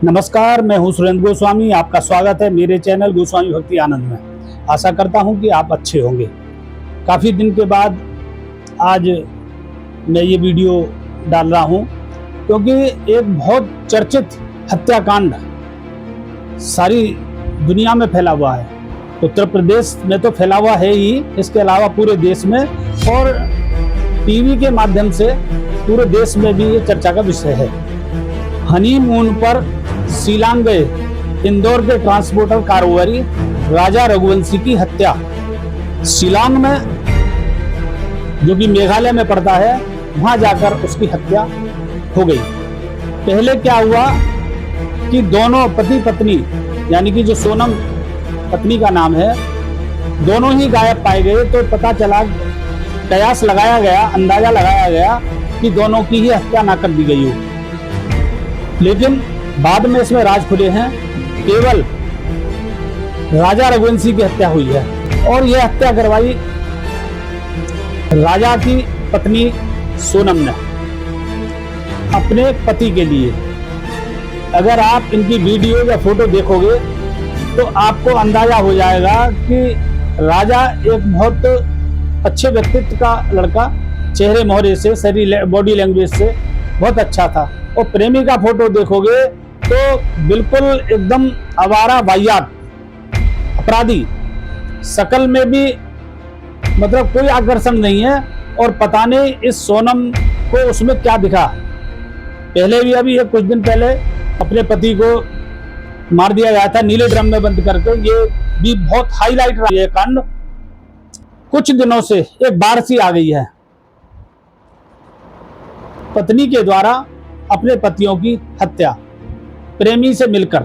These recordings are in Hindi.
नमस्कार, मैं हूं सुरेंद्र गोस्वामी। आपका स्वागत है मेरे चैनल गोस्वामी भक्ति आनंद में। आशा करता हूं कि आप अच्छे होंगे। काफ़ी दिन के बाद आज मैं ये वीडियो डाल रहा हूं क्योंकि एक बहुत चर्चित हत्याकांड सारी दुनिया में फैला हुआ है। उत्तर प्रदेश में तो फैला हुआ है ही, इसके अलावा पूरे देश में और टीवी के माध्यम से पूरे देश में भी ये चर्चा का विषय है। हनीमून पर शिलांग गए इंदौर के ट्रांसपोर्टर कारोबारी राजा रघुवंशी की हत्या। शिलांग में, जो कि मेघालय में पड़ता है, वहां जाकर उसकी हत्या हो गई। पहले क्या हुआ कि दोनों पति पत्नी, यानी कि जो सोनम पत्नी का नाम है, दोनों ही गायब पाए गए। तो पता चला, कयास लगाया गया, अंदाजा लगाया गया कि दोनों की ही हत्या ना कर दी गई हो। लेकिन बाद में इसमें राज खुले हैं, केवल राजा रघुवंशी की हत्या हुई है। और यह हत्या करवाई राजा की पत्नी सोनम ने अपने पति के लिए। अगर आप इनकी वीडियो या फोटो देखोगे तो आपको अंदाजा हो जाएगा कि राजा एक बहुत अच्छे व्यक्तित्व का लड़का, चेहरे मोहरे से, शरीर बॉडी लैंग्वेज से बहुत अच्छा था। और प्रेमी का फोटो देखोगे तो बिल्कुल एकदम आवारा वाहियात अपराधी, शकल में भी मतलब कोई आकर्षण नहीं है। और पता नहीं इस सोनम को उसमें क्या दिखा। पहले भी, अभी कुछ दिन पहले अपने पति को मार दिया गया था नीले ड्रम में बंद करके। ये भी बहुत हाईलाइट रहा है कांड। कुछ दिनों से एक बाढ़ सी आ गई है, पत्नी के द्वारा अपने पतियों की हत्या प्रेमी से मिलकर।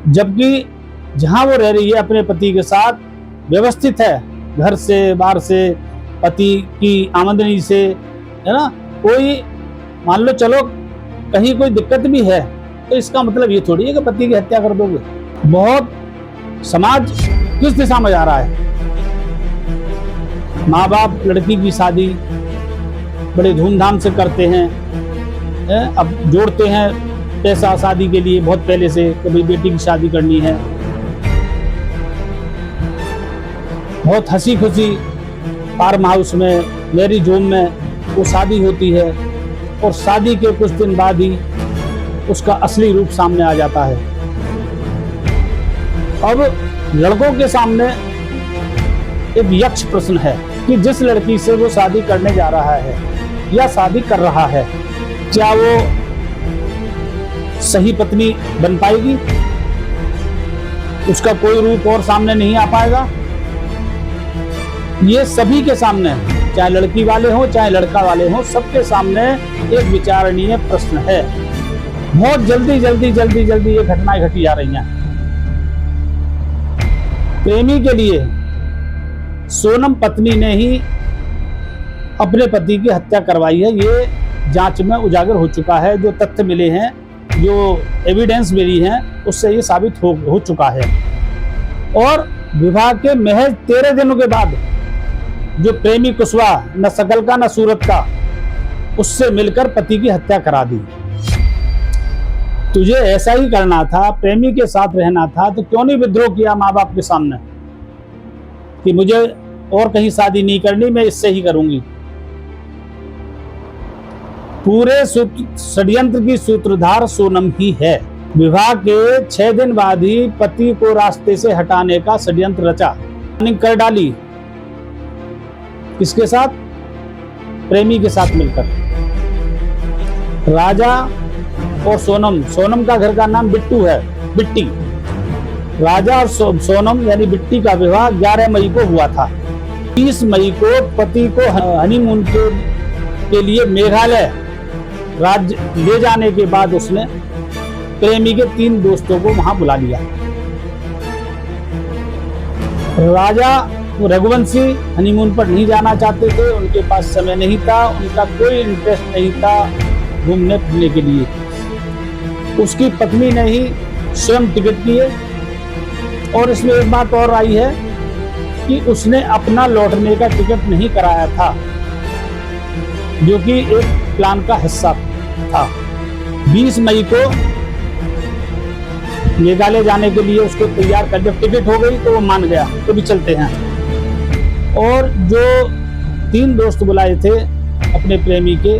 जबकि जहां वो रह रही है अपने पति के साथ, व्यवस्थित है, घर से बाहर से, पति की आमदनी से, है ना। कोई मान लो चलो कहीं कोई दिक्कत भी है तो इसका मतलब ये थोड़ी है कि पति की हत्या कर दोगे। बहुत समाज किस दिशा में जा रहा है। माँ बाप लड़की की शादी बड़े धूमधाम से करते हैं, अब जोड़ते हैं पैसा शादी के लिए बहुत पहले से, कभी बेटी की शादी करनी है। बहुत हंसी खुशी फार्म हाउस में, मैरिज होम में वो शादी होती है और शादी के कुछ दिन बाद ही उसका असली रूप सामने आ जाता है। अब लड़कों के सामने एक यक्ष प्रश्न है कि जिस लड़की से वो शादी करने जा रहा है या शादी कर रहा है, क्या वो सही पत्नी बन पाएगी? उसका कोई रूप और सामने नहीं आ पाएगा? ये सभी के सामने, चाहे लड़की वाले हो चाहे लड़का वाले हो, सबके सामने एक विचारणीय प्रश्न है। बहुत जल्दी जल्दी जल्दी जल्दी ये घटनाएं घटी जा रही हैं। प्रेमी के लिए सोनम पत्नी ने ही अपने पति की हत्या करवाई है। ये जांच में उजागर हो चुका है। जो तथ्य मिले हैं, जो एविडेंस मिली हैं, उससे ये साबित हो चुका है। और विवाह के महज 13 दिनों के बाद जो प्रेमी कुशवाहा, न शकल का न सूरत का, उससे मिलकर पति की हत्या करा दी। तुझे ऐसा ही करना था, प्रेमी के साथ रहना था, तो क्यों नहीं विद्रोह किया माँ बाप के सामने कि मुझे और कहीं शादी नहीं करनी, मैं इससे ही करूंगी। पूरे षड्यंत्र की सूत्रधार सोनम ही है। विवाह के 6 दिन बाद ही पति को रास्ते से हटाने का षड्यंत्र रचा, प्लानिंग कर डाली। किसके साथ? प्रेमी के साथ मिलकर। राजा और सोनम, सोनम का घर का नाम बिट्टू है, बिट्टी। राजा और सोनम यानी बिट्टी का विवाह 11 मई को हुआ था। 30 मई को पति को हनीमून के लिए मेघालय राज्य ले जाने के बाद उसने प्रेमी के 3 दोस्तों को वहां बुला लिया। राजा रघुवंशी हनीमून पर नहीं जाना चाहते थे, उनके पास समय नहीं था, उनका कोई इंटरेस्ट नहीं था घूमने फिरने के लिए। उसकी पत्नी ने ही स्वयं टिकट किए। और इसमें एक बात और आई है कि उसने अपना लौटने का टिकट नहीं कराया था, जो कि एक प्लान का हिस्सा था। 20 मई को मेघालय जाने के लिए उसको तैयार कर, जब टिकट हो गई तो वो मान गया, तो भी चलते हैं। और जो 3 दोस्त बुलाए थे अपने प्रेमी के,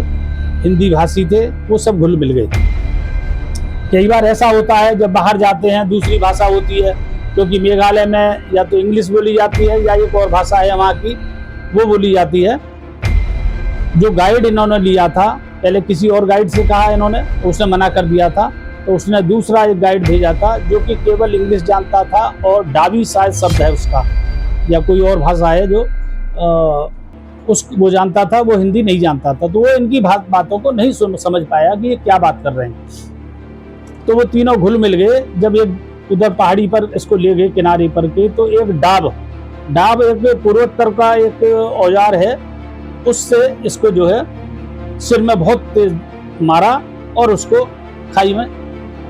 हिंदी भाषी थे, वो सब घुल मिल गए। कई बार ऐसा होता है जब बाहर जाते हैं दूसरी भाषा होती है, क्योंकि मेघालय में या तो इंग्लिश बोली जाती है या एक और भाषा है वहाँ की, वो बोली जाती है। जो गाइड इन्होंने लिया था, पहले किसी और गाइड से कहा इन्होंने, उसने मना कर दिया था, तो उसने दूसरा एक गाइड भेजा था जो कि केवल इंग्लिश जानता था और डावी शायद शब्द है उसका, या कोई और भाषा है जो वो जानता था, वो हिंदी नहीं जानता था। तो वो इनकी बातों को नहीं समझ पाया कि ये क्या बात कर रहे हैं। तो वो तीनों घुल मिल गए। जब एक उधर पहाड़ी पर इसको ले गए किनारे पर के, तो एक डाब एक पूर्वोत्तर का एक औजार है, उससे इसको जो है सिर में बहुत तेज मारा और उसको खाई में,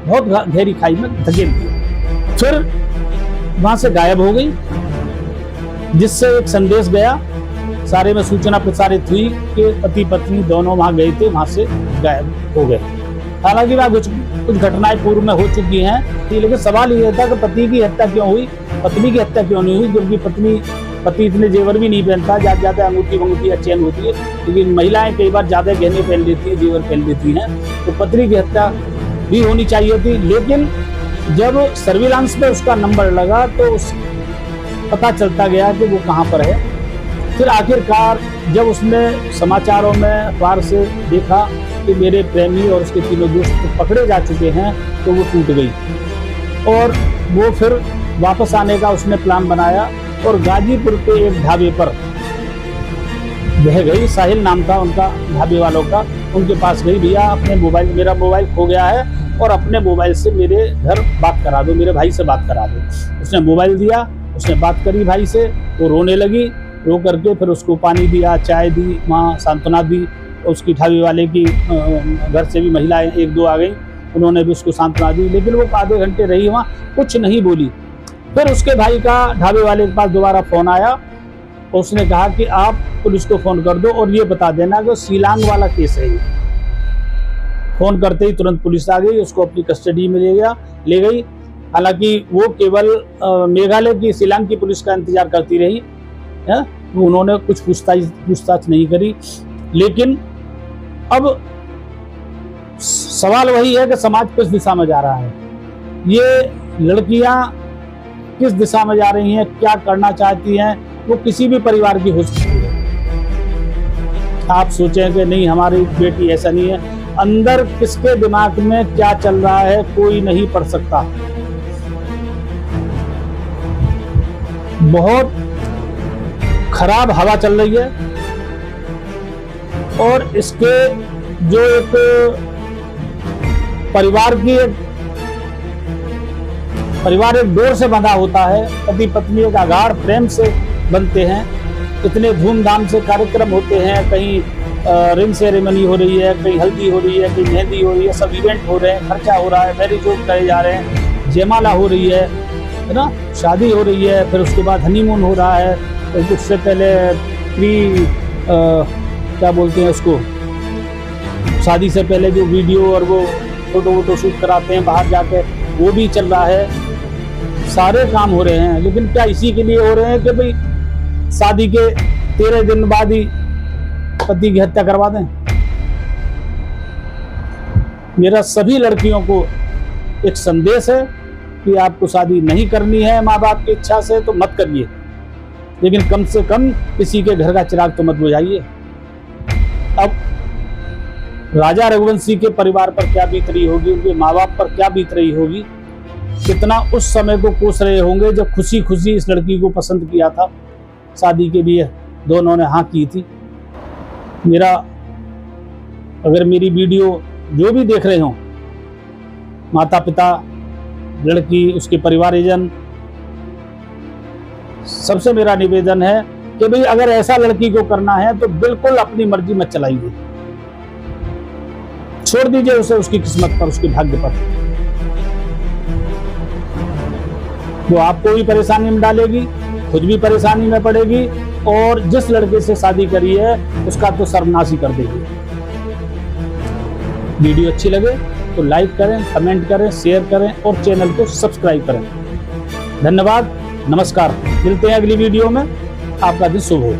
बहुत गहरी खाई में धकेल दिया। फिर वहां से गायब हो गई, जिससे एक संदेश गया, सारे में सूचना प्रसारित हुई कि पति पत्नी दोनों वहां गए थे, वहां से गायब हो गए। हालांकि वहां कुछ घटनाएं पूर्व में हो चुकी हैं, लेकिन सवाल ये था कि पति की हत्या क्यों हुई, पत्नी की हत्या क्यों नहीं हुई, जबकि पति इतने जेवर भी नहीं पहनता, ज्यादा अंगूठी या चेन होती है, लेकिन महिलाएं कई बार ज्यादा गहने पहन लेती है, जेवर पहन लेती हैं, तो पत्नी की हत्या भी होनी चाहिए थी। लेकिन जब सर्विलांस पे उसका नंबर लगा तो पता चलता गया कि वो कहाँ पर है। फिर आखिरकार जब उसने समाचारों में अखबार से देखा कि मेरे प्रेमी और उसके तीनों दोस्त पकड़े जा चुके हैं, तो वो टूट गई और वो फिर वापस आने का उसने प्लान बनाया और गाजीपुर के एक ढाबे पर बह गई। साहिल नाम था उनका ढाबे वालों का, उनके पास गई, भैया अपने मोबाइल, मेरा मोबाइल खो गया है और अपने मोबाइल से मेरे घर बात करा दो, मेरे भाई से बात करा दो। उसने मोबाइल दिया, उसने बात करी भाई से, वो रोने लगी, रो करके फिर उसको पानी दिया, चाय दी, वहाँ सांत्वना दी। उसकी ढाबे वाले की घर से भी महिलाएं 1-2 आ गई, उन्होंने भी उसको सांत्वना दी, लेकिन वो आधे घंटे रही वहाँ, कुछ नहीं बोली। फिर उसके भाई का ढाबे वाले के पास दोबारा फोन आया, उसने कहा कि आप पुलिस को फोन कर दो और ये बता देना कि शिलांग वाला केस है ये। फोन करते ही तुरंत पुलिस आ गई, उसको अपनी कस्टडी में ले गई। हालांकि वो केवल मेघालय की शिलांग की पुलिस का इंतजार करती रही है, उन्होंने कुछ पूछताछ नहीं करी। लेकिन अब सवाल वही है कि समाज किस दिशा में जा रहा है, ये लड़कियां किस दिशा में जा रही हैं, क्या करना चाहती हैं, वो किसी भी परिवार की हो सकती है। आप सोचें कि नहीं हमारी बेटी ऐसा नहीं है, अंदर किसके दिमाग में क्या चल रहा है कोई नहीं पढ़ सकता। बहुत खराब हवा चल रही है और इसके जो एक परिवार एक डोर से बंधा होता है, पति पत्नी एक अगाढ़ प्रेम से बनते हैं, इतने धूमधाम से कार्यक्रम होते हैं, कहीं रिंग सेरेमनी हो रही है, कहीं हल्दी हो रही है, कहीं मेहंदी हो रही है, सब इवेंट हो रहे हैं, खर्चा हो रहा है, मैरिज करे जा रहे हैं, जयमाला हो रही है ना, शादी हो रही है, फिर उसके बाद हनीमून हो रहा है, तो उससे पहले क्या बोलते हैं उसको, शादी से पहले जो वीडियो और वो फोटो शूट कराते हैं बाहर जाके, वो भी चल रहा है, सारे काम हो रहे हैं। लेकिन क्या इसी के लिए हो रहे हैं कि भाई शादी के 13 दिन बाद ही पति की हत्या करवा दें? मेरा सभी लड़कियों को एक संदेश है कि आपको शादी नहीं करनी है माँ बाप की इच्छा से तो मत करिए, लेकिन कम से कम किसी के घर का चिराग तो मत बुझाइए। अब राजा रघुवंशी के परिवार पर क्या बीत रही होगी, उनके माँ बाप पर क्या बीत रही होगी, कितना उस समय को कोस रहे होंगे जब खुशी खुशी इस लड़की को पसंद किया था, शादी के लिए दोनों ने हाँ की थी। अगर मेरी वीडियो जो भी देख रहे हो, माता पिता, लड़की, उसके परिवारजन, सबसे मेरा निवेदन है कि भाई अगर ऐसा लड़की को करना है तो बिल्कुल अपनी मर्जी मत चलाइए, छोड़ दीजिए उसे उसकी किस्मत पर, उसके भाग्य पर। वो आपको भी परेशानी में डालेगी, खुद भी परेशानी में पड़ेगी और जिस लड़के से शादी करी है उसका तो सर्वनाश ही कर देगी। वीडियो अच्छी लगे तो लाइक करें, कमेंट करें, शेयर करें और चैनल को सब्सक्राइब करें। धन्यवाद, नमस्कार। मिलते हैं अगली वीडियो में। आपका दिन शुभ हो।